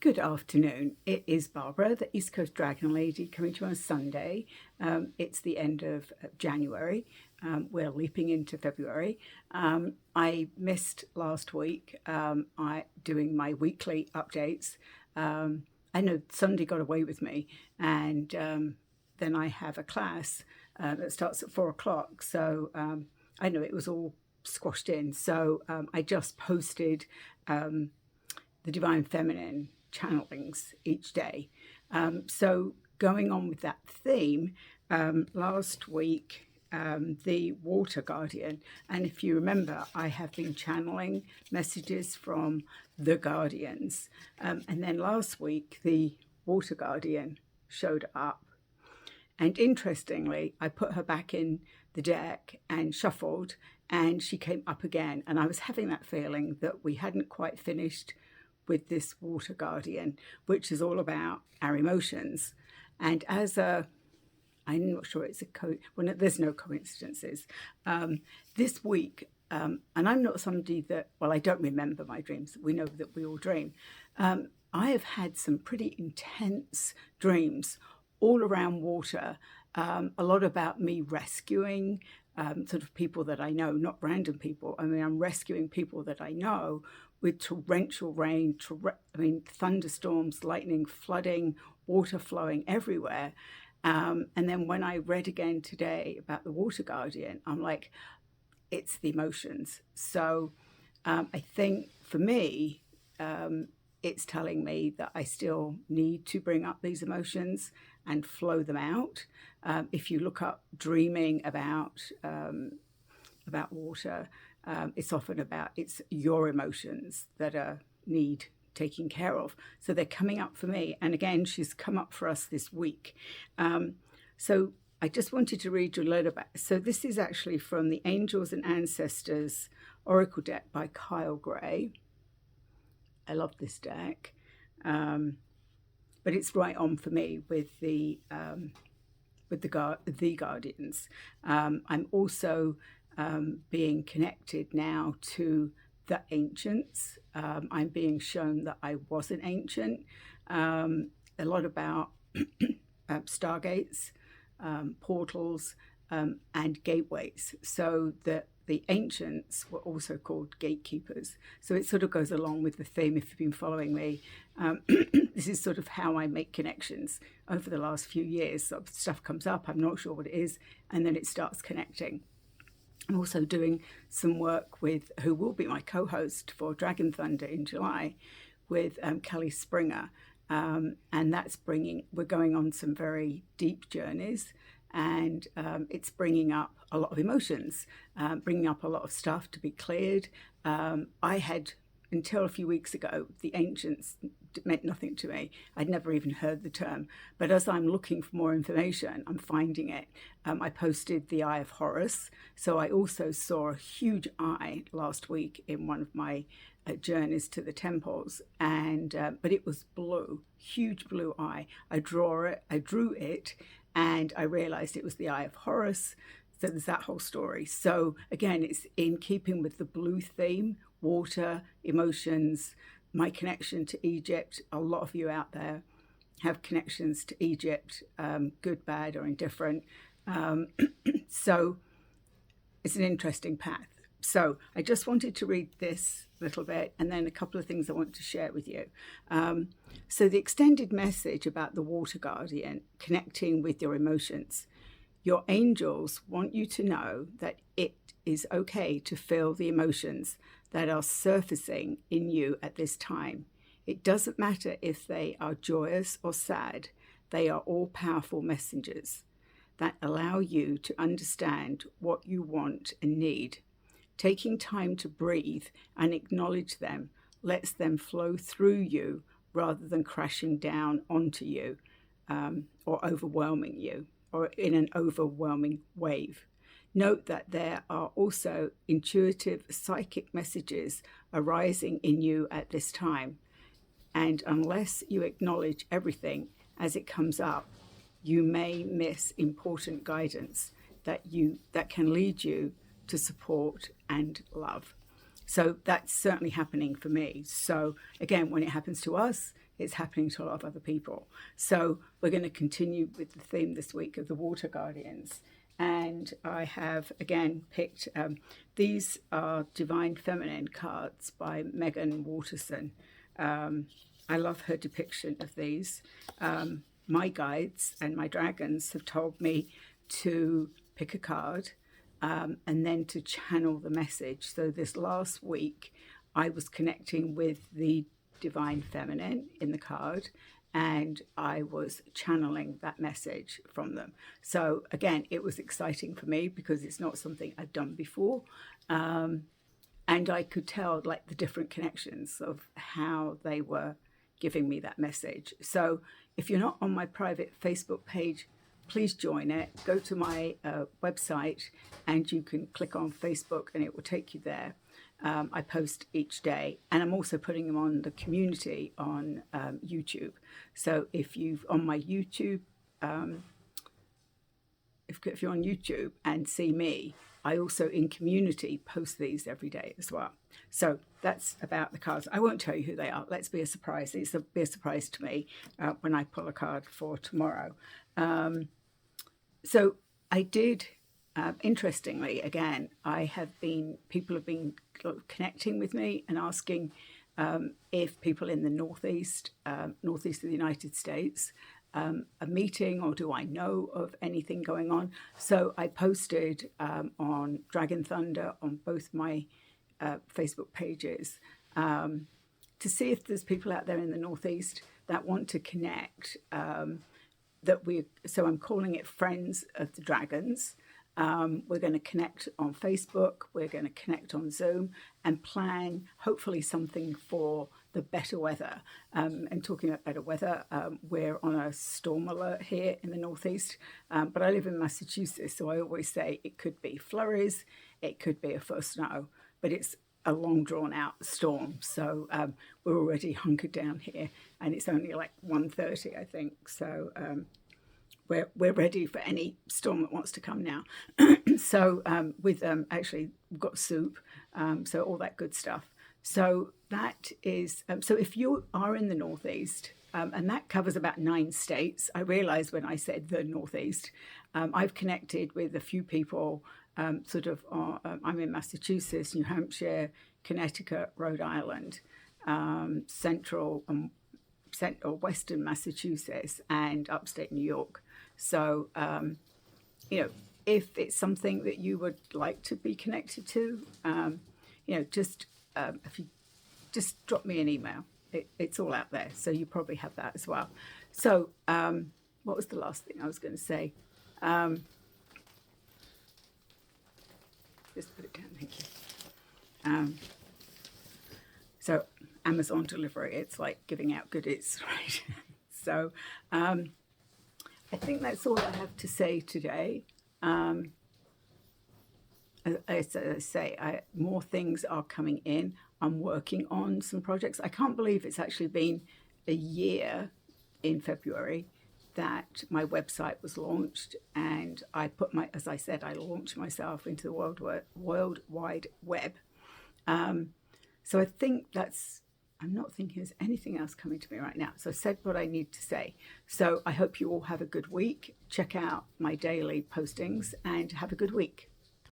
Good afternoon. It is Barbara, the East Coast Dragon Lady, coming to you on Sunday. It's the end of January. We're leaping into February. I missed last week doing my weekly updates. I know Sunday got away with me, and then I have a class that starts at 4 o'clock. So I know it was all squashed in. So I just posted the Divine Feminine channelings each day. So going on with that theme, last week, the Water Guardian, and if you remember, I have been channeling messages from the Guardians. And then last week, the Water Guardian showed up. And interestingly, I put her back in the deck and shuffled, and she came up again. And I was having that feeling that we hadn't quite finished with this Water Guardian, which is all about our emotions. And I'm not sure it's there's no coincidences. This week, and I'm not somebody that, I don't remember my dreams. We know that we all dream. I have had some pretty intense dreams all around water, a lot about me rescuing sort of people that I know, not random people. I mean, I'm rescuing people that I know with torrential rain, thunderstorms, lightning, flooding, water flowing everywhere. And then when I read again today about the Water Guardian, I'm like, it's the emotions. So I think for me, it's telling me that I still need to bring up these emotions and flow them out. If you look up dreaming about water, it's often it's your emotions that need taking care of. So they're coming up for me. And again, she's come up for us this week. So I just wanted to read you a little bit. So this is actually from the Angels and Ancestors Oracle deck by Kyle Gray. I love this deck. But it's right on for me with the Guardians. I'm also being connected now to the ancients. I'm being shown that I was an ancient. A lot about stargates, portals, and gateways. So that the ancients were also called gatekeepers. So it sort of goes along with the theme, if you've been following me. This is sort of how I make connections over the last few years. So stuff comes up, I'm not sure what it is, and then it starts connecting. I'm also doing some work with who will be my co-host for Dragon Thunder in July with Kelly Springer. And we're going on some very deep journeys, and it's bringing up a lot of emotions, bringing up a lot of stuff to be cleared. I had, until a few weeks ago, the ancients meant nothing to me. I'd never even heard the term. But as I'm looking for more information, I'm finding it. I posted the Eye of Horus. So I also saw a huge eye last week in one of my journeys to the temples, and but it was blue, huge blue eye. I drew it, and I realized it was the Eye of Horus. So there's that whole story. So again, it's in keeping with the blue theme, water, emotions, my connection to Egypt. A lot of you out there have connections to Egypt, good, bad, or indifferent. So it's an interesting path. So I just wanted to read this little bit, and then a couple of things I want to share with you. So the extended message about the Water Guardian, connecting with your emotions. Your angels want you to know that it is okay to feel the emotions that are surfacing in you at this time. It doesn't matter if they are joyous or sad. They are all powerful messengers that allow you to understand what you want and need. Taking time to breathe and acknowledge them lets them flow through you rather than crashing down onto you or overwhelming you, or in an overwhelming wave. Note that there are also intuitive psychic messages arising in you at this time. And unless you acknowledge everything as it comes up, you may miss important guidance that can lead you to support and love. So that's certainly happening for me. So again, when it happens to us, it's happening to a lot of other people. So we're going to continue with the theme this week of the Water Guardians. And I have again picked, these are Divine Feminine cards by Megan Waterson. I love her depiction of these. My guides and my dragons have told me to pick a card and then to channel the message. So this last week, I was connecting with the Divine Feminine in the card, and I was channeling that message from them. So again, it was exciting for me because it's not something I've done before. And I could tell like the different connections of how they were giving me that message. So if you're not on my private Facebook page, please join it. Go to my website and you can click on Facebook and it will take you there. I post each day, and I'm also putting them on the community on YouTube. So if you've on my YouTube, if you're on YouTube and see me, I also in community post these every day as well. So that's about the cards. I won't tell you who they are. Let's be a surprise. It's be a surprise to me when I pull a card for tomorrow. So I did. Interestingly, again, people have been connecting with me and asking if people in the northeast of the United States are meeting, or do I know of anything going on? So I posted on Dragon Thunder on both my Facebook pages to see if there's people out there in the northeast that want to connect. So I'm calling it Friends of the Dragons. We're going to connect on Facebook, we're going to connect on Zoom and plan hopefully something for the better weather. And talking about better weather, we're on a storm alert here in the northeast, but I live in Massachusetts, so I always say it could be flurries, it could be a foot of snow, but it's a long drawn out storm. So we're already hunkered down here and it's only like 1:30, I think. So we're ready for any storm that wants to come now. So actually we've got soup, so all that good stuff. So that is, so if you are in the Northeast, and that covers about 9 states, I realized when I said the Northeast, I've connected with a few people I'm in Massachusetts, New Hampshire, Connecticut, Rhode Island, central or western Massachusetts, and upstate New York. So, if it's something that you would like to be connected to, if you just drop me an email, it's all out there. So you probably have that as well. So, what was the last thing I was going to say? Just put it down, thank you. So Amazon delivery, it's like giving out goodies, right? So I think that's all I have to say today. As I say, more things are coming in. I'm working on some projects. I can't believe it's actually been a year in February that my website was launched, and I launched myself into the World Wide Web. So I think I'm not thinking there's anything else coming to me right now. So I said what I need to say. So I hope you all have a good week. Check out my daily postings and have a good week.